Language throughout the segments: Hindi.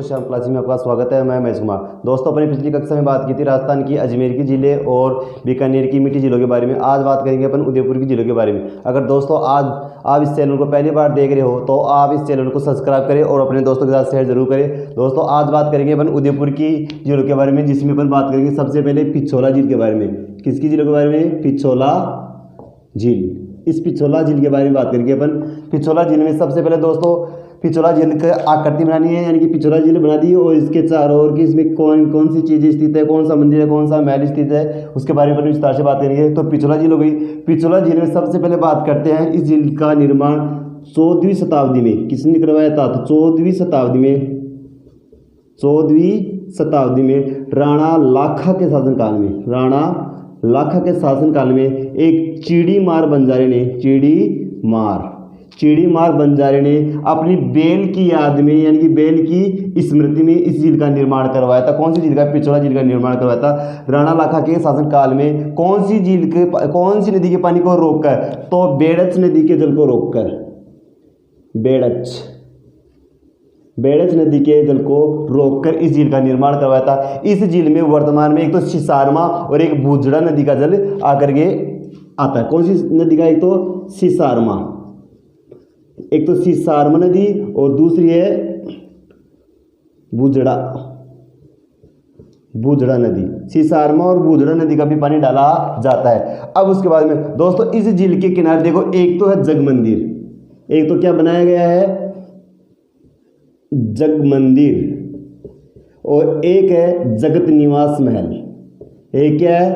श्याम क्लासिक में आपका स्वागत है। मैं महेश कुमार। दोस्तों, अपनी पिछली कक्षा में बात की थी राजस्थान की अजमेर की ज़िले और बीकानेर की मिट्टी जिलों के बारे में। आज बात करेंगे अपन उदयपुर की जिलों के बारे में। अगर दोस्तों आज आप इस चैनल को पहली बार देख रहे हो तो आप इस चैनल को सब्सक्राइब करें और अपने दोस्तों के साथ शेयर जरूर करें। दोस्तों, आज बात करेंगे अपन उदयपुर की जिलों के बारे में, जिसमें अपन बात करेंगे सबसे पहले पिछोला झील के बारे में। किसकी झीलों के बारे में? पिछोला झील। इस पिछोला झील के बारे में बात करेंगे अपन। पिछोला झील में सबसे पहले दोस्तों पिछोला झील की आकृति बनानी है, यानी कि पिछोला झील बना दी और इसके चारों ओर की इसमें कौन कौन सी चीज़ें स्थित है, कौन सा मंदिर है, कौन सा महल स्थित है, उसके बारे में विस्तार से बात करेंगे। तो पिछोला झील हो गई। पिछोला झील में सबसे पहले बात करते हैं, इस झील का निर्माण 14वीं शताब्दी में किसने करवाया था? तो 14वीं शताब्दी में राणा लाखा के शासनकाल में, राणा लाखा के शासनकाल में एक चिड़ीमार बंजारे ने अपनी बेल की याद में, यानी कि बेल की स्मृति में इस झील का निर्माण करवाया था। कौन सी झील का? पिछोला झील का निर्माण करवाया था राणा लाखा के शासनकाल में। कौन सी नदी के पानी को रोककर? तो बेड़च नदी के जल को रोककर, बेड़च नदी के जल को रोककर इस झील का निर्माण करवाया था। इस झील में वर्तमान में एक तो सिसारमा और एक बूझड़ा नदी का जल आकर के आता है। कौन सी नदी का? एक तो सिसारमा नदी और दूसरी है बूझड़ा नदी। सिसारमा और बूझड़ा नदी का भी पानी डाला जाता है। अब उसके बाद में दोस्तों इस झील के किनारे देखो, एक तो है जग मंदिर, एक तो क्या बनाया गया है? जग मंदिर, और एक है जगत निवास महल। एक क्या है?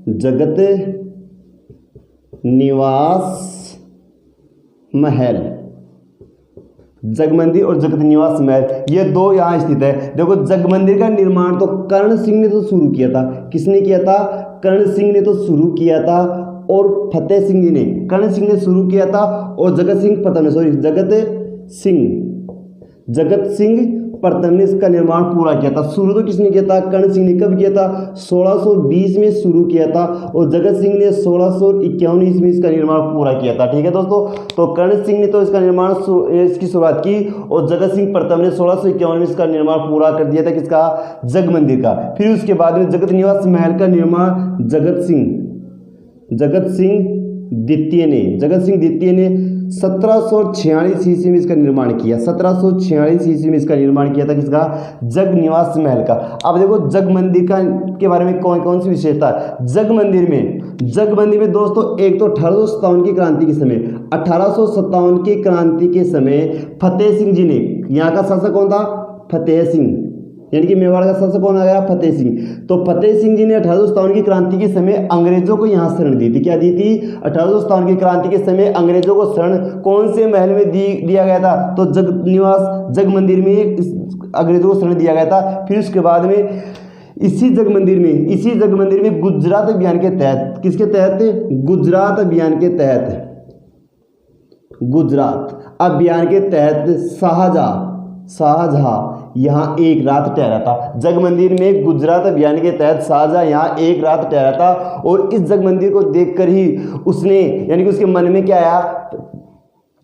जगत निवास महल। जग मंदिर और जगत निवास महल, ये दो यहाँ स्थित है। देखो, जग मंदिर का निर्माण तो कर्ण सिंह ने तो शुरू किया था। किसने किया था? कर्ण सिंह ने तो शुरू किया था और फतेह सिंह जी ने, कर्ण सिंह ने शुरू किया था और जगत सिंह प्रथम ने इसका निर्माण पूरा किया था। शुरू तो किसने किया था? कर्ण सिंह ने। कब किया था? 1620 में शुरू किया था और जगत सिंह ने 1651 ईस्वी में इसका निर्माण पूरा किया था। ठीक है दोस्तों, तो कर्ण सिंह ने तो इसका निर्माण इसकी शुरुआत की और जगत सिंह प्रथम ने 1651 में इसका निर्माण पूरा कर दिया था। किसका? जग मंदिर का। फिर उसके बाद में जगत निवास महल का निर्माण जगत सिंह द्वितीय ने 1746 ईस्वी में इसका निर्माण किया। 1746 ईस्वी में इसका निर्माण किया था। किसका? जग निवास महल का। अब देखो जग मंदिर के बारे में कौन कौन सी विशेषता है जग मंदिर में दोस्तों। एक तो 1857 की क्रांति के समय फतेह सिंह जी ने, यहाँ का शासक कौन था? फतेह सिंह, यानी कि मेवाड़ का शासक कौन आ गया? फतेह सिंह। तो फतेह सिंह जी ने 1857 की क्रांति के समय अंग्रेजों को यहाँ शरण दी थी। क्या दी थी? 1857 की क्रांति के समय अंग्रेजों को शरण कौन से महल में दिया गया था? तो जग मंदिर में अंग्रेजों को शरण दिया गया था। फिर उसके बाद में इसी जग मंदिर में गुजरात अभियान के तहत, किसके तहत? गुजरात अभियान के तहत शाहजहां यहाँ एक रात ठहरा था। जग मंदिर में गुजरात अभियान के तहत शाहजहां यहाँ एक रात ठहरा था और इस जग मंदिर को देखकर ही उसने, यानी कि उसके मन में क्या आया?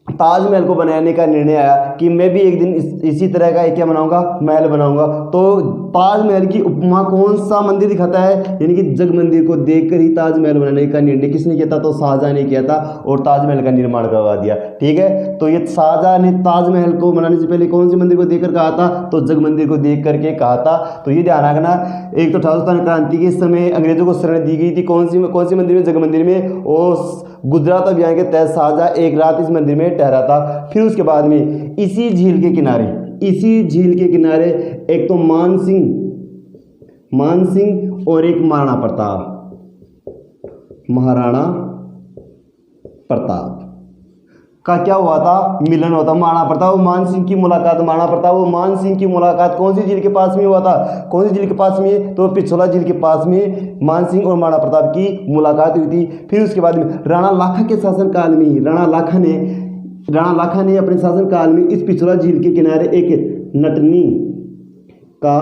ताजमहल को बनाने का निर्णय आया कि मैं भी एक दिन इसी तरह का एक क्या बनाऊंगा? महल बनाऊंगा। तो ताजमहल की उपमा कौन सा मंदिर दिखाता है? यानी कि जग मंदिर को देखकर ही ताजमहल बनाने का निर्णय किसने किया था? तो शाहजहां ने किया था और ताजमहल का निर्माण करवा दिया। ठीक है, तो ये शाहजहां ने ताजमहल को बनाने से पहले कौन से मंदिर को देखकर कहा था? तो जग मंदिर को देख करके कहा था। तो ये ध्यान रखना, एक तो 1857 क्रांति के समय अंग्रेजों को शरण दी गई थी। कौन सी मंदिर में? जग मंदिर में। और गुजरात अभियान के तहत शाहजहां एक रात इस मंदिर में ठहरा था। फिर उसके बाद में इसी झील के किनारे एक तो मान सिंह और एक महाराणा प्रताप का क्या हुआ था? मिलन हुआ था। महाराणा प्रताप और मान सिंह की मुलाकात, कौन सी झील के पास में हुआ था? कौन सी झील के पास में? तो पिछोला झील के पास में मान सिंह और महाराणा प्रताप की मुलाकात हुई थी। फिर उसके बाद में राणा लाखा के शासनकाल में ही राणा लाखा ने अपने शासनकाल में इस पिछोला झील के किनारे एक नटनी का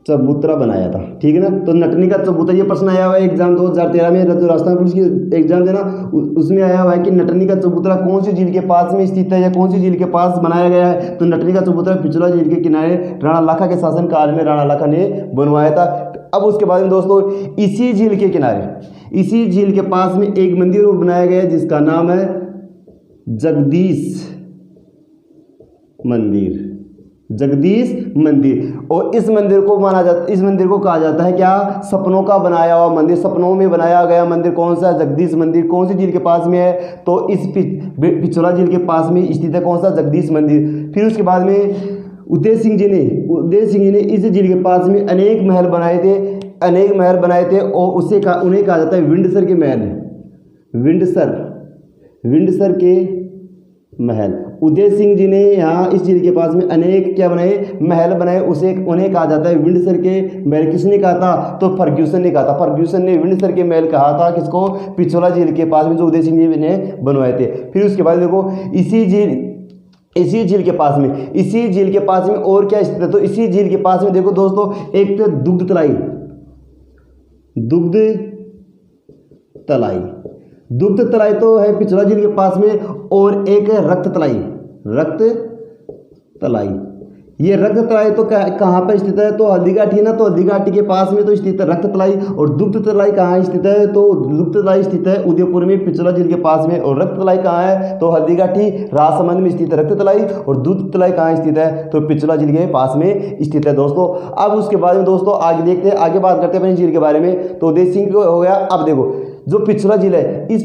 चबूतरा बनाया था, ठीक है ना। तो नटनी का चबूतरा, ये प्रश्न आया हुआ है एग्जाम 2013 में, जो राजस्थान पुलिस की एग्जाम देना उसमें आया हुआ है कि नटनी का चबूतरा कौन सी झील के पास में स्थित है या कौन सी झील के पास बनाया गया है। तो नटनी का चबूतरा पिछोला झील के किनारे राणा लाखा के शासन काल में राणा लाखा ने बनवाया था। अब उसके बाद में दोस्तों इसी झील के किनारे, इसी झील के पास में एक मंदिर बनाया गया है जिसका नाम है जगदीश मंदिर, जगदीश मंदिर। और इस मंदिर को माना जाता, इस मंदिर को कहा जाता है क्या, सपनों का बनाया हुआ मंदिर। सपनों में बनाया गया मंदिर कौन सा, जगदीश मंदिर। कौन सी झील के पास में है, तो इस पिछोला झील के पास में स्थित है कौन सा, जगदीश मंदिर। फिर उसके बाद में उदय सिंह जी ने इस झील के पास में अनेक महल बनाए थे, अनेक महल बनाए थे और उन्हें कहा जाता है विंडसर के महल, विंडसर के महल। उदय सिंह जी ने यहाँ इस झील के पास में अनेक क्या बनाए, महल बनाए, उन्हें कहा जाता है विंडसर के महल। किसने कहा था, तो फर्ग्यूसन ने कहा था। फर्ग्यूसन ने विंडसर के महल कहा था किसको, पिछोला झील के पास में जो उदय सिंह जी ने बनवाए थे। फिर उसके बाद देखो इसी झील के पास में और क्या स्थित है, तो इसी झील के पास में देखो दोस्तों एक तो दुग्ध तलाई तो है पिछोला झील के पास में, और एक है रक्त तलाई। ये रक्त तलाई तो कहाँ पर स्थित है, तो हल्दीघाटी है ना, तो हल्दीघाटी के पास में तो स्थित है रक्त तलाई। और दुग्ध तलाई कहाँ स्थित है, तो दुग्ध तलाई स्थित है उदयपुर में पिछोला झील के पास में। और रक्त तलाई कहाँ है, तो हल्दीघाटी राजसमंद में स्थित है रक्त तलाई। और दुग्ध तलाई कहाँ स्थित है, तो पिछोला झील के पास में स्थित है दोस्तों। अब उसके बाद में दोस्तों आगे देखते हैं, आगे बात करते हैं अपनी झील के बारे में। तो उदय सिंह हो गया। अब देखो जो पिछोला झील है, इस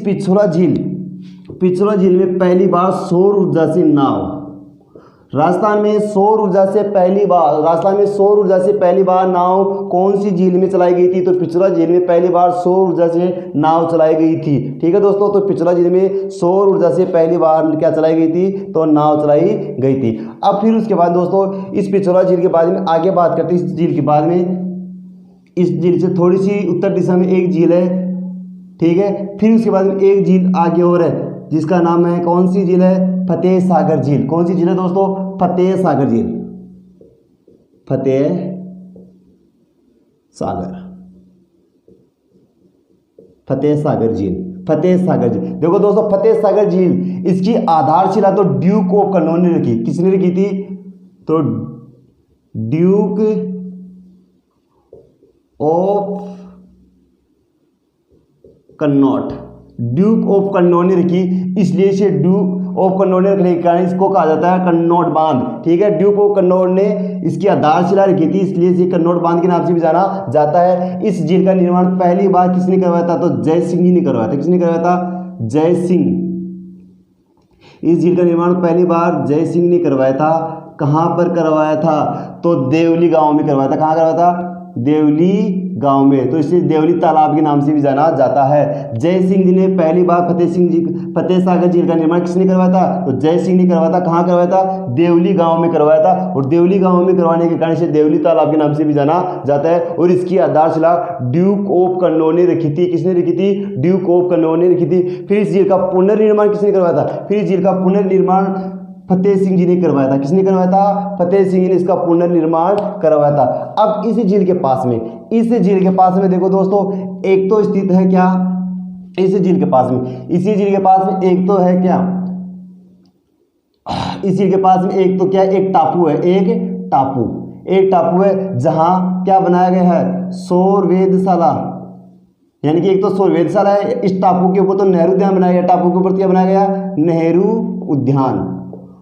पिछोला झील में पहली बार सौर ऊर्जा से नाव, राजस्थान में सौर ऊर्जा से पहली बार नाव कौन सी झील में चलाई गई थी, तो पिछोला झील में पहली बार सौर ऊर्जा से नाव चलाई गई थी, ठीक है दोस्तों। तो पिछोला झील में सौर ऊर्जा से पहली बार क्या चलाई गई थी, तो नाव चलाई गई थी। अब फिर उसके बाद दोस्तों इस पिछोला झील के बारे में आगे बात करते हैं। इस झील के बाद में, इस झील से थोड़ी सी उत्तर दिशा में एक झील है, ठीक है। फिर उसके बाद में एक झील आगे और है जिसका नाम है, कौन सी झील है, फतेह सागर झील। कौन सी झील है दोस्तों, फतेह सागर झील, फतेह सागर झील। देखो दोस्तों फतेह सागर झील, इसकी आधारशिला तो ड्यूक ऑफ कन्नौज ने रखी। किसने रखी थी, तो ड्यूक ऑफ कन्नौज ने रखी। इसलिए इसे ड्यूक ऑफ कन्नौज ने रखने के कारण इसको कहा जाता है कन्नौज बांध, ठीक है। ड्यूक ऑफ कन्नौज ने इसकी आधारशिला रखी थी, इसलिए इसे कन्नौज बांध के नाम से भी जाना जाता है। इस झील का निर्माण पहली बार किसने करवाया था, तो जय सिंह जी ने करवाया था। किसने करवाया था, जय सिंह। इस झील का निर्माण पहली बार जय सिंह ने करवाया था। कहाँ पर करवाया था, तो देवली गांव में करवाया था। कहाँ करवाया था, देवली गांव में। तो इसे देवली तालाब के नाम से भी जाना जाता है। जय सिंह जी ने पहली बार फतेह सागर झील का निर्माण किसने करवाया था, तो जय सिंह ने करवाया था। कहाँ करवाया था, देवली गांव में करवाया था। और देवली गांव में करवाने के कारण इसे देवली तालाब के नाम से भी जाना जाता है। और इसकी आधारशिला ड्यूक ऑफ कन्नौज ने रखी थी। किसने रखी थी, ड्यूक ऑफ कन्नौज ने रखी थी। फिर इस झील का पुनर्निर्माण किसने करवाया था, फिर इस झील का पुनर्निर्माण फतेह सिंह जी ने करवाया था। किसने करवाया था, फतेह सिंह ने इसका पुनर्निर्माण करवाया था। अब इस झील के पास में, देखो दोस्तों एक तो स्थित है क्या, इसी झील के पास में एक तो है क्या, इस झील के पास में एक तो क्या, एक टापू है, एक टापू है जहां क्या बनाया गया है, सौर वेधशाला। यानी कि एक तो सौर वेधशाला है, इस टापू के ऊपर तो नेहरू उद्यान बनाया गया। टापू के ऊपर क्या बनाया गया, नेहरू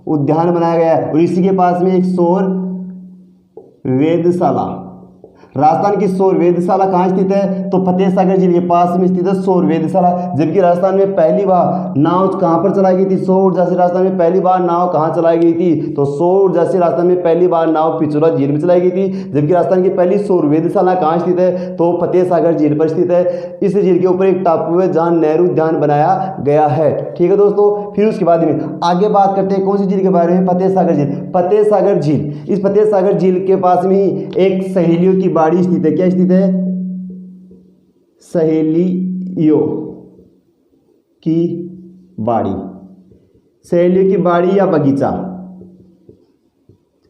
उद्यान बनाया गया है। और इसी के पास में एक सौर वेधशाला, राजस्थान की सौर वेधशाला कहाँ स्थित है, तो फतेह सागर झील के पास में स्थित है सौर वेधशाला। जबकि राजस्थान में पहली बार नाव कहाँ पर चलाई गई थी, सौर ऊर्जा से राजस्थान में पहली बार नाव कहाँ चलाई गई थी, तो सौर ऊर्जा से राजस्थान में पहली बार नाव पिछोला झील में चलाई गई थी। जबकि राजस्थान की पहली सौर वेधशाला कहाँ स्थित है, तो फतेह सागर झील पर स्थित है। इस झील के ऊपर एक टापू है जहाँ नेहरू उद्यान बनाया गया है, ठीक है दोस्तों। फिर उसके बाद में आगे बात करते हैं कौन सी झील के बारे में, फतेह सागर झील। इस फतेह सागर झील के पास में ही एक सहेलियों की बाड़ी स्थित है। क्या स्थित है, सहेलियों की बाड़ी या बगीचा,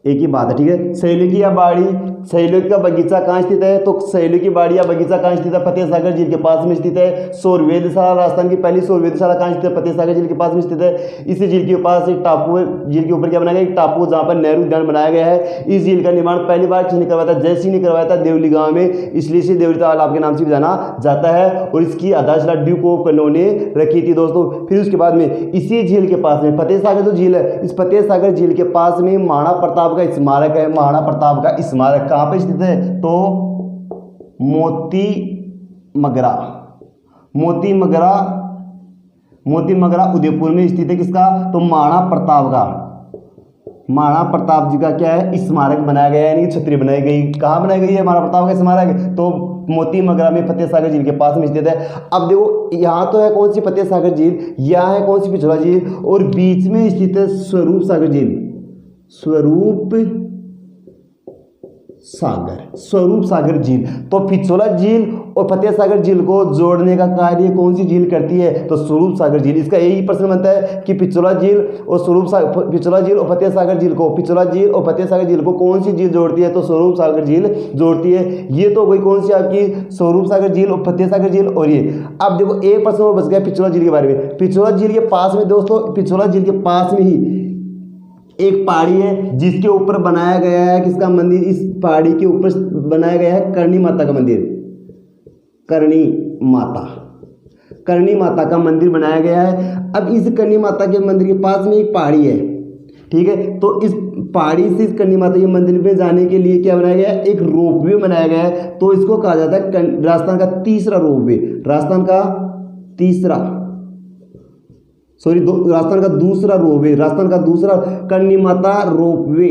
एक ही बात है, ठीक है। सहेलियों की या बाड़ी सहेलियों का बगीचा कहाँ स्थित है, तो सहेलियों की बाड़ी या बगीचा कहाँ स्थित है, फतेह सागर झील के पास में स्थित है। सौर वेधशाला, राजस्थान की पहली सौर वेधशाला कहाँ स्थित है, फतेह सागर झील के पास में स्थित है। इसी झील के पास एक टापू है, झील के ऊपर क्या बनाया गया, एक टापू जहाँ पर नेहरू उद्यान बनाया गया है। इस झील का निर्माण पहली बार किसने करवाया था, जय सिंह ने करवाया था देवली गांव में, इसलिए इसे देवली तालाब के नाम से भी जाना जाता है। और इसकी आधारशिला ड्यूक ऑफ कनौज ने रखी थी दोस्तों। फिर उसके बाद में इसी झील के पास में फतेह सागर जो झील है, इस फतेह सागर झील के पास में महाराणा प्रताप का स्मारक है। महाराणा प्रताप का स्मारक कहाँ पर स्थित है, तो मोती मगरा उदयपुर में स्थित है। किसका, तो महाराणा प्रताप का, महाराणा प्रताप जी का क्या है, स्मारक बनाया गया है, यानी कि छतरी बनाई गई। कहाँ बनाई गई है महाराणा प्रताप का स्मारक, तो मोती मगरा में फतेह सागर झील के पास में स्थित है। अब देखो यहाँ तो है कौन सी, फतेह सागर झील, यहाँ है कौन सी, पिछोला झील, और बीच में स्थित है स्वरूप सागर झील। स्वरूप सागर झील। तो पिछोला झील और फतेह सागर झील को जोड़ने का कार्य कौन सी झील करती है, तो स्वरूप सागर झील। इसका यही प्रश्न बनता है कि पिछोला झील और फतेह सागर झील को, पिछोला झील और फतेह सागर झील को कौन सी झील जोड़ती है, तो स्वरूप सागर झील जोड़ती है। ये तो कोई कौन सी आपकी, स्वरूप सागर झील और फतेह सागर झील। और ये अब देखो एक प्रश्न और बच गया पिछोला झील के बारे में। पिछोला झील के पास में दोस्तों, पिछोला झील के पास में ही एक पहाड़ी है जिसके ऊपर बनाया गया है किसका मंदिर, इस पहाड़ी के ऊपर बनाया गया है करणी माता का मंदिर। करणी माता का मंदिर बनाया गया है। अब इस करणी माता के मंदिर के पास में एक पहाड़ी है, ठीक है। तो इस पहाड़ी से इस करणी माता के मंदिर में जाने के लिए क्या बनाया गया है, एक रोपवे बनाया गया है। तो इसको कहा जाता है राजस्थान का तीसरा रोपवे, राजस्थान का दूसरा करणी माता रोपवे।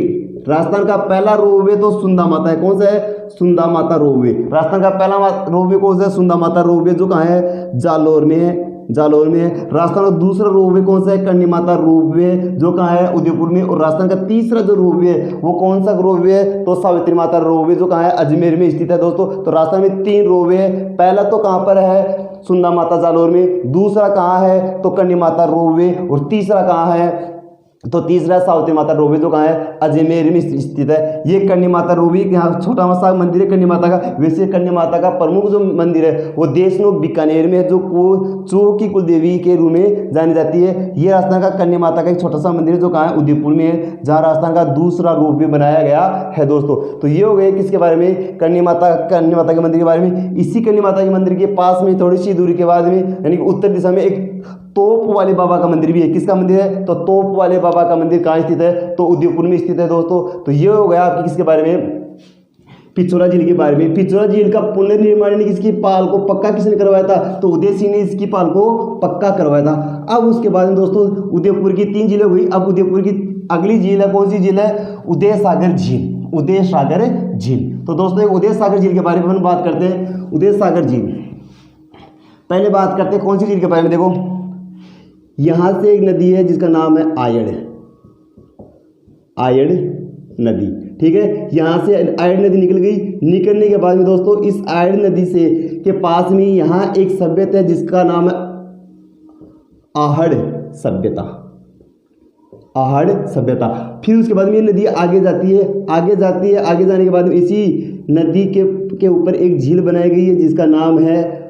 राजस्थान का पहला रोपवे तो सुंदा माता है, कौन सा है, सुंदा माता रोपवे। राजस्थान का पहला रोपवे कौन सा है, सुंदा माता रोपवे, जो कहाँ है, जालोर में है। राजस्थान का दूसरा रोपवे कौन सा है, करणी माता रोपवे, जो कहाँ है, उदयपुर में। और राजस्थान का तीसरा जो रोपवे है वो कौन सा रोपवे है, तो सावित्री माता रोपवे, जो कहाँ है, अजमेर में स्थित है दोस्तों। तो राजस्थान में 3 रोपवे है। पहला तो कहाँ पर है, सुंदा माता जालोर में, दूसरा कहाँ है, तो करणी माता रोपवे, और तीसरा कहाँ है, तो तीसरा सावित्री माता रोपवे, जो कहाँ है, अजमेर में स्थित है। ये करणी माता रोपवे यहाँ छोटा सा मंदिर है करणी माता का। वैसे करणी माता का प्रमुख जो मंदिर है वो देशनोक बीकानेर में है, जो चोह की कुलदेवी के रूप में जानी जाती है। ये राजस्थान का करणी माता का एक छोटा सा मंदिर है, जो कहाँ है, उदयपुर में है, जहाँ राजस्थान का दूसरा रोपवे बनाया गया है दोस्तों। तो ये हो गए किसके बारे में, करणी माता के मंदिर के बारे में। इसी करणी माता के मंदिर के पास में थोड़ी सी दूरी के बाद में, यानी कि उत्तर दिशा में, एक तोप वाले बाबा का मंदिर भी है। किसका मंदिर है, तो तोप वाले बाबा का मंदिर कहाँ स्थित है, तो उदयपुर में स्थित है दोस्तों। तो ये हो गया आपकी किसके बारे में, पिछोला झील के बारे में। पिछोला झील का पुनर्निर्माण यानी इसकी पाल को पक्का किसने करवाया था, तो उदय सिंह ने इसकी पाल को पक्का करवाया था। अब उसके बाद में दोस्तों उदयपुर की 3 झीलें हुई। अब उदयपुर की अगली झील है, कौन सी झील है, उदय सागर झील। तो दोस्तों एक उदय सागर झील के बारे में हम बात करते हैं। उदय सागर झील, पहले बात करते हैं कौन सी झील के बारे में। देखो यहाँ से एक नदी है जिसका नाम है आयड़ नदी, ठीक है। यहाँ से आयड़ नदी निकल गई। निकलने के बाद में दोस्तों इस आयड़ नदी से के पास में यहाँ एक सभ्यता है जिसका नाम है आहड़ सभ्यता। फिर उसके बाद में ये नदी आगे जाती है। आगे जाने के बाद में इसी नदी के ऊपर एक झील बनाई गई है जिसका नाम है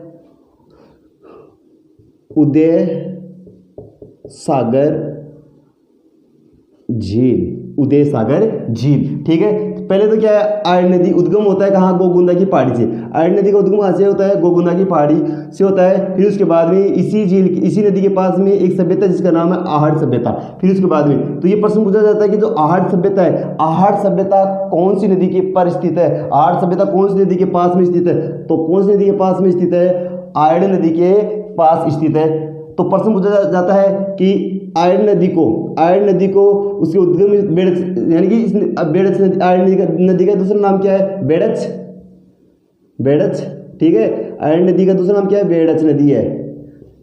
उदय सागर झील, ठीक है। पहले तो क्या है, आयड़ नदी उद्गम होता है कहाँ, गोगुंदा की पहाड़ी से। आयड़ नदी का उद्गम कहाँ से होता है, गोगुंदा की पहाड़ी से होता है। फिर उसके बाद में इसी नदी के पास में एक सभ्यता जिसका नाम है आहड़ सभ्यता। फिर उसके बाद में तो ये प्रश्न पूछा जाता है कि जो आहड़ सभ्यता है, आहड़ सभ्यता कौन सी नदी के पर स्थित है, आहड़ सभ्यता कौन सी नदी के पास में स्थित है, तो कौन सी नदी के पास में स्थित है, आयड़ नदी के पास स्थित है। तो प्रश्न पूछा जाता है कि आयड़ नदी को उसके उद्गम बेड़च, यानी कि बेड़च नदी, आयड़ नदी का दूसरा नाम क्या है, बेड़च, ठीक है। आयड़ नदी का दूसरा नाम क्या है, बेड़च नदी है।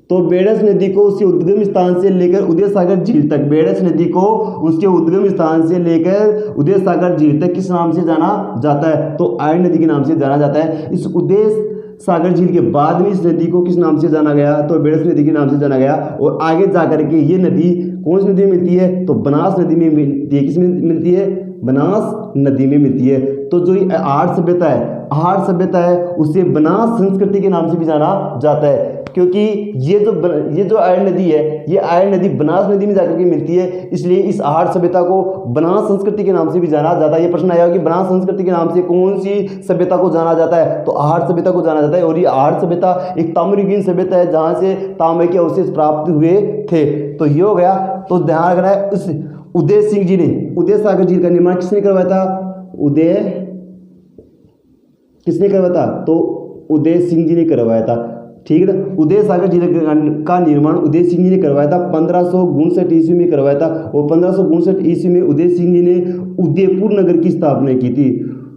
तो बेड़च नदी को उसके उद्गम स्थान से लेकर उदय सागर झील तक, बेड़च नदी को उसके उद्गम स्थान से लेकर उदय सागर झील तक किस नाम से जाना जाता है, तो आयड़ नदी के नाम से जाना जाता है। इस उदय सागर झील के बाद में इस नदी को किस नाम से जाना गया, तो बेड़च नदी के नाम से जाना गया। और आगे जाकर के ये नदी कौन सी नदी में मिलती है, तो बनास नदी में मिलती है। किस में मिलती है, बनास नदी में मिलती है। तो जो ये आर्य सभ्यता है उसे बनास संस्कृति के नाम से भी जाना जाता है, क्योंकि ये जो आर्य नदी है, ये आर्य नदी बनास नदी में जाकर के मिलती है, इसलिए इस आर्य सभ्यता को बनास संस्कृति के नाम से भी जाना जाता है। ये प्रश्न आया कि बनास संस्कृति के नाम से कौन सी सभ्यता को जाना जाता है, तो आर्य सभ्यता को जाना जाता है। और ये आर्य सभ्यता एक ताम्रयुगीन सभ्यता है जहाँ से तांबे के अवशेष प्राप्त हुए थे। तो ये हो गया। तो ध्यान रखना है, उस उदय सिंह जी ने उदय सागर झील का निर्माण किसने करवाया था? किसने करवाया था? तो उदय सिंह जी ने करवाया था। ठीक है ना। उदय सागर झील का निर्माण उदय सिंह जी ने करवाया था, 1559 ईस्वी में करवाया था। और 1559 ईस्वी में उदय सिंह जी ने उदयपुर नगर की स्थापना की थी।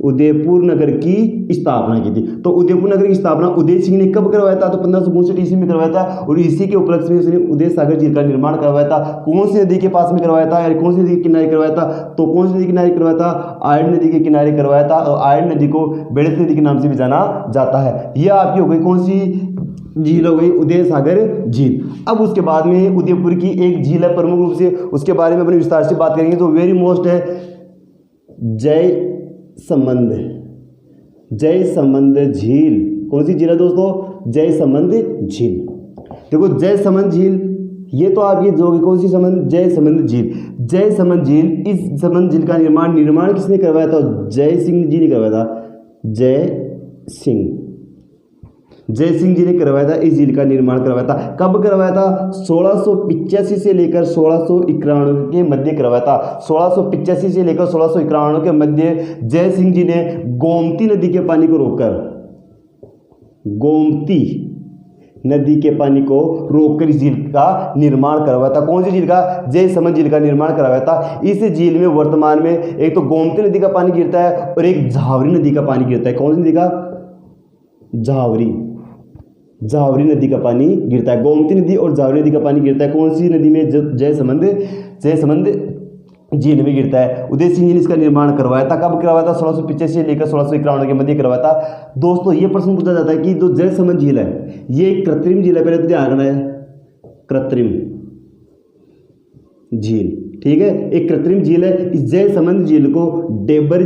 उदयपुर नगर की स्थापना की थी। तो उदयपुर नगर की स्थापना उदय सिंह ने कब करवाया था? तो 1559 ईस्वी में करवाया था। और इसी के उपलक्ष्य में उसने उदय सागर झील का निर्माण करवाया था। कौन सी नदी के पास में करवाया था, या कौन सी नदी के किनारे करवाया था? तो कौन सी नदी के किनारे करवाया था? आयरन नदी के किनारे करवाया था। और आयरन नदी को बेड़स नदी के नाम से भी जाना जाता है। यह आपकी हो गई कौन सी झील हो गई? उदय सागर झील। अब उसके बाद में उदयपुर की एक झील है प्रमुख रूप से, उसके बारे में अपने विस्तार से बात करेंगे। तो वेरी मोस्ट है जयसमंद झील। कौन सी झील है दोस्तों? जयसमंद झील। देखो जयसमंद झील, ये तो आप ये जो कौन सी समंद? जयसमंद झील। जयसमंद झील, इस समंद झील का निर्माण किसने करवाया था? जय सिंह जी ने करवाया था। जय सिंह जी ने करवाया था। इस झील का निर्माण करवाया था। कब करवाया था? 1685 से लेकर 1691 के मध्य करवाया था। 1685 से लेकर 1691 के मध्य जय सिंह जी ने गोमती नदी के पानी को रोककर इस झील का निर्माण करवाया था। कौन सी झील का? जयसमंद झील का निर्माण करवाया था। इस झील में वर्तमान में एक तो गोमती नदी का पानी गिरता है और एक झावरी नदी का पानी गिरता है। कौन सी नदी का? झावरी नदी का पानी गिरता है। गोमती नदी और झावरी नदी का पानी गिरता है कौन सी नदी में? जयसमंद झील में गिरता है। उदय सिंह जी ने इसका निर्माण करवाया था। कब करवाया था? 1685 से लेकर 1691 के मध्य करवाया था। दोस्तों ये प्रश्न पूछा जाता है कि जो जयसमंद झील है ये एक कृत्रिम झील है। पहले तो ध्यान रखना है, कृत्रिम झील। ठीक है, एक कृत्रिम झील है। इस जयसमंद झील को डेबर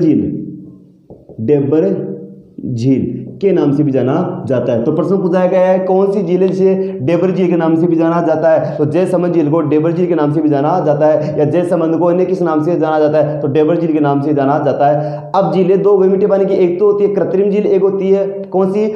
झील के नाम से भी जाना जाता है। तो प्रश्न पूछा गया है कौन सी झील है जिसे डेबर झील के नाम से भी जाना जाता है? तो जयसमंद झील को डेबर झील के नाम से भी जाना जाता है, या जयसमंद को अन्य किस नाम से जाना जाता है? तो डेबर झील के नाम से जाना जाता है। अब झीलें दो गई मीठे पानी की, एक तो होती है कृत्रिम झील, एक होती है कौन सी?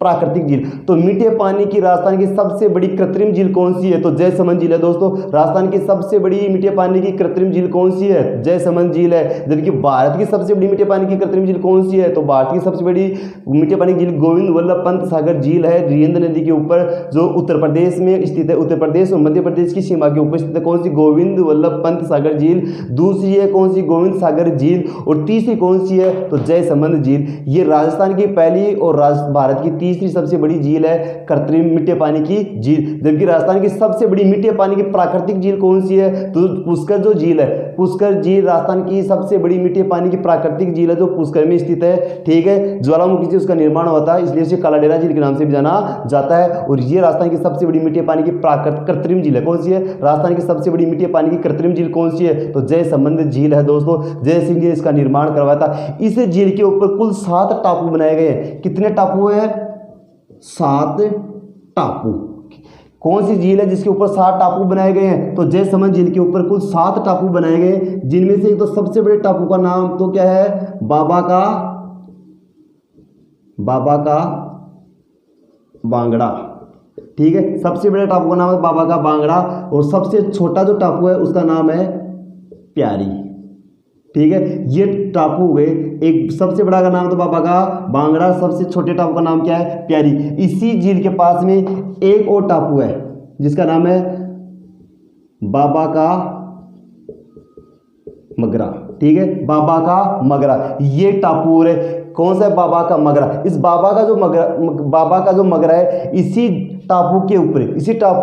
प्राकृतिक झील। तो मीठे पानी की राजस्थान की सबसे बड़ी कृत्रिम झील कौन सी है? तो जयसमंद झील है दोस्तों। राजस्थान की सबसे बड़ी मीठे पानी की कृत्रिम झील कौन सी है? जयसमंद झील है। जबकि भारत की सबसे बड़ी मीठे पानी की कृत्रिम झील कौन सी है? तो भारत की सबसे बड़ी मीठे पानी की झील गोविंद वल्लभ पंत सागर झील है, रियंद नदी के ऊपर, जो उत्तर प्रदेश में स्थित है। उत्तर प्रदेश और मध्य प्रदेश की सीमा के ऊपर स्थित है। कौन सी? गोविंद वल्लभ पंत सागर झील। दूसरी है कौन सी? गोविंद सागर झील। और तीसरी कौन सी है? तो जयसमंद झील। ये राजस्थान की पहली और भारत की तीसरी सबसे बड़ी झील है कृत्रिम मीठे पानी की झील। जबकि राजस्थान की सबसे बड़ी मीठे पानी की प्राकृतिक झील कौन सी है? तो पुष्कर जो झील है, पुष्कर झील राजस्थान की सबसे बड़ी मीठे पानी की प्राकृतिक झील है जो पुष्कर में स्थित है। ठीक है, ज्वालामुखी से उसका निर्माण होता है, इसलिए इसे कालाडेरा झील के नाम से भी जाना जाता है। और ये राजस्थान की सबसे बड़ी मीठे पानी की कृत्रिम झील है। कौन सी है? राजस्थान की सबसे बड़ी मीठे पानी की कृत्रिम झील कौन सी है? तो जयसमंद झील है दोस्तों। जय सिंह जी ने इसका निर्माण करवाया था। इस झील के ऊपर कुल 7 टापू बनाए गए हैं। कितने टापू है? 7 टापू। कौन सी झील है जिसके ऊपर 7 टापू बनाए गए हैं? तो जयसमंद झील के ऊपर कुल 7 टापू बनाए गए, जिनमें से एक तो सबसे बड़े टापू का नाम तो क्या है? बाबा का बांगड़ा। ठीक है, सबसे बड़े टापू का नाम है बाबा का बांगड़ा, और सबसे छोटा जो टापू है उसका नाम है प्यारी। ठीक है, ये टापू हो गए। एक सबसे बड़ा का नाम तो बाबा का बांगड़ा, सबसे छोटे टापू का नाम क्या है? प्यारी। इसी झील के पास में एक और टापू है जिसका नाम है बाबा का मगरा। ठीक है, बाबा का मगरा ये टापू है। कौन सा है? बाबा का मगरा। इस बाबा का जो मगरा है, इसी टापू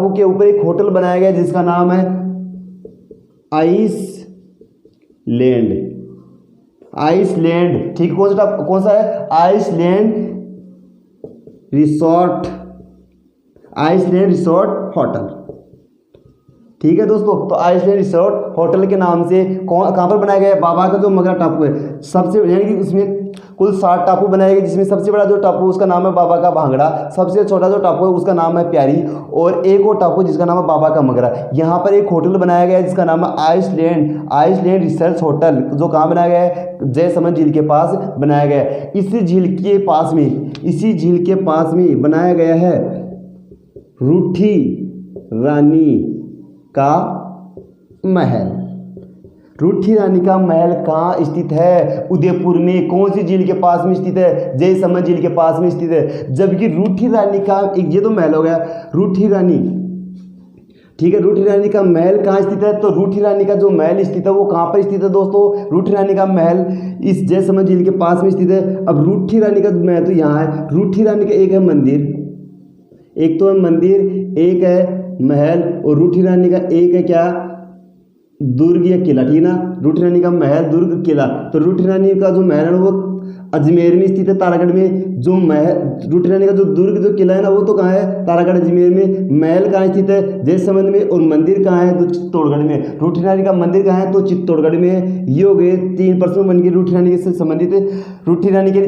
के ऊपर एक होटल बनाया गया जिसका नाम है आइसलैंड। ठीक, कौन सा है? Iceland resort hotel. ठीक है दोस्तों। तो आइसलैंड रिसोर्ट होटल के नाम से कहाँ पर बनाया गया है? बाबा का जो मगरा टापू है, सबसे यानी कि उसमें कुल 7 टापू बनाए गए, जिसमें सबसे बड़ा जो टापू उसका नाम है बाबा का भांगड़ा, सबसे छोटा जो टापू है उसका नाम है प्यारी, और एक और टापू जिसका नाम है बाबा का मगरा। यहाँ पर एक होटल बनाया गया है जिसका नाम है आइसलैंड रिसर्च होटल, जो कहाँ बनाया गया है? जयसमंद झील के पास बनाया गया है। इसी झील के पास में बनाया गया है रूठी रानी का महल। रूठी रानी का महल कहाँ स्थित है? उदयपुर में। कौन सी झील के पास में स्थित है? जयसमंद झील के पास में स्थित है। जबकि रूठी रानी का एक ये तो महल हो गया, रूठी रानी, ठीक है। रूठी रानी का महल कहाँ स्थित है? तो रूठी रानी का जो महल स्थित है वो कहाँ पर स्थित है दोस्तों? रूठी रानी का महल इस जयसमंद झील के पास में स्थित है। अब रूठी रानी का महल तो यहाँ है। रूठी रानी का एक है मंदिर, एक तो है मंदिर, एक है महल, और रूठी रानी का एक है क्या? दुर्ग या किला, ठीक है ना। रूठी रानी का महल, दुर्ग, किला। तो रूठी रानी का जो महल है वो अजमेर में स्थित है, तारागढ़ में। जो महल रूठी रानी का जो दुर्ग जो किला है ना वो तो कहाँ है? तारागढ़ अजमेर में। महल कहाँ स्थित है? जयसमंद में। और मंदिर कहाँ है? तो चित्तौड़गढ़ में। रूठी रानी का मंदिर कहाँ है? तो चित्तौड़गढ़ में। ये हो गए 3 प्रश्न बन गए रूठी रानी से संबंधित। रूठी रानी के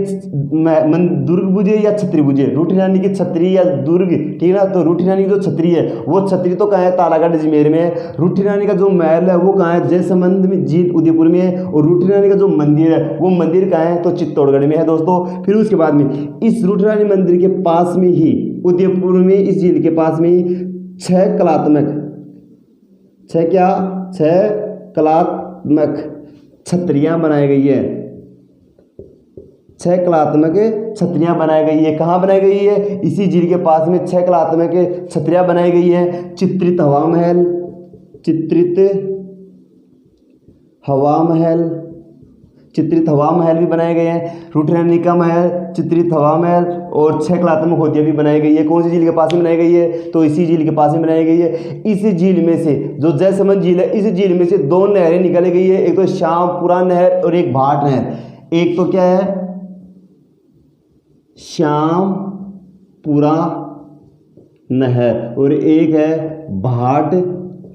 दुर्ग बुझे या छतरी बुझे? रूठी रानी की छतरी या दुर्ग, ठीक है ना। तो रूठी रानी की जो छतरी है वो छतरी तो कहाँ है? तारागढ़ अजमेर में। रूठी रानी का जो महल है वो कहाँ है? जयसमंद में झील उदयपुर में है। और रूठी रानी का जो मंदिर है वो मंदिर कहाँ है? तो चित्तौड़गढ़ में है दोस्तों। फिर उसके बाद में इस रूठी रानी मंदिर के पास में ही उदयपुर में इस झील के पास में ही 6 कलात्मक छतरियां बनाई गई है। 6 कलात्मक छतरियां बनाई गई है। कहाँ बनाई गई है? इसी झील के पास में 6 कलात्मक छतरियां बनाई गई है। चित्रित हवा महल भी बनाए गए हैं। रूठी रानी का महल, चित्रित हवा महल और 6 कलात्मक होदियाँ भी बनाई गई है। कौन सी झील के पास में बनाई गई है? तो इसी झील के पास में बनाई गई है। इस झील में से जो जयसमंद झील है, इस झील में से 2 नहरें निकाली गई है, एक तो श्यामपुरा नहर और एक भाट नहर। एक तो क्या है? श्यामपुरा नहर और एक है भाट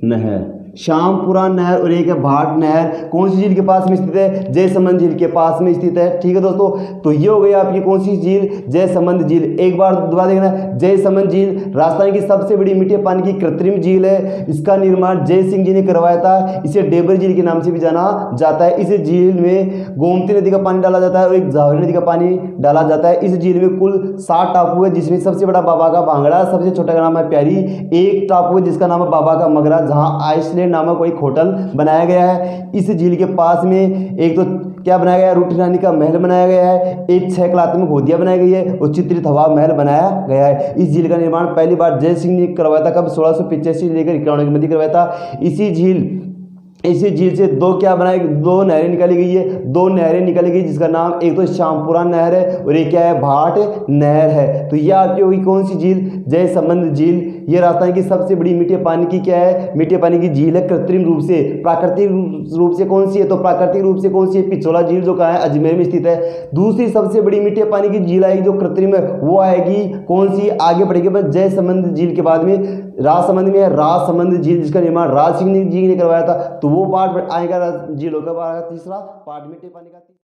नहर। श्यामपुरा नहर और एक है भाट नहर। कौन सी झील के पास में स्थित है? जयसमंद झील के पास में स्थित है, ठीक है दोस्तों। तो ये हो गई आपकी कौन सी झील? जयसमंद झील। एक बार दोबारा देखना, जयसमंद झील राजस्थान की सबसे बड़ी मीठे पानी की कृत्रिम झील है। इसका निर्माण जय सिंह जी ने करवाया था। इसे डेबर झील के नाम से भी जाना जाता है। इस झील में गोमती नदी का पानी डाला जाता है और एक जावरी नदी का पानी डाला जाता है। इस झील में कुल 7 टापू है, जिसमें सबसे बड़ा बाबा का भांगड़ा, सबसे छोटा का नाम है प्यारी, एक टापू है जिसका नाम है बाबा का मगरा, जहाँ आइसलैंड नामक कोई होटल बनाया गया है। इस झील के पास में एक तो क्या बनाया गया है? रूठी रानी का महल बनाया गया है, एक 6 कलात्मक होदियाँ बनाई गई है और चित्रित हवा महल बनाया गया है। इस झील का निर्माण पहली बार जय सिंह ने करवाया था। कब? 1685 लेकर 91 के मध्य करवाया था। इसी झील से 2 क्या बनाए? 2 नहरें निकाली गई है। 2 नहरें निकाली गई जिसका नाम एक तो श्यामपुरा नहर है और एक क्या है? भाट नहर है। तो यह आपकी होगी कौन सी झील? जयसमंद झील। ये राजस्थान की सबसे बड़ी मीठे पानी की क्या है? मीठे पानी की झील है। कृत्रिम रूप से, प्राकृतिक रूप से कौन सी है? तो प्राकृतिक रूप से कौन सी है? पिछोला झील, जो कहाँ है? अजमेर में स्थित है। दूसरी सबसे बड़ी मीठे पानी की झील आएगी जो कृत्रिम है, वो आएगी कौन सी? आगे बढ़ेगी बस जयसमंद झील के बाद में राजसमंद में है राजसमंद झील, जिसका निर्माण राज सिंह जी ने करवाया था। तो वो पार्ट आएगा झीलों का, तीसरा पार्ट मीठे पानी का।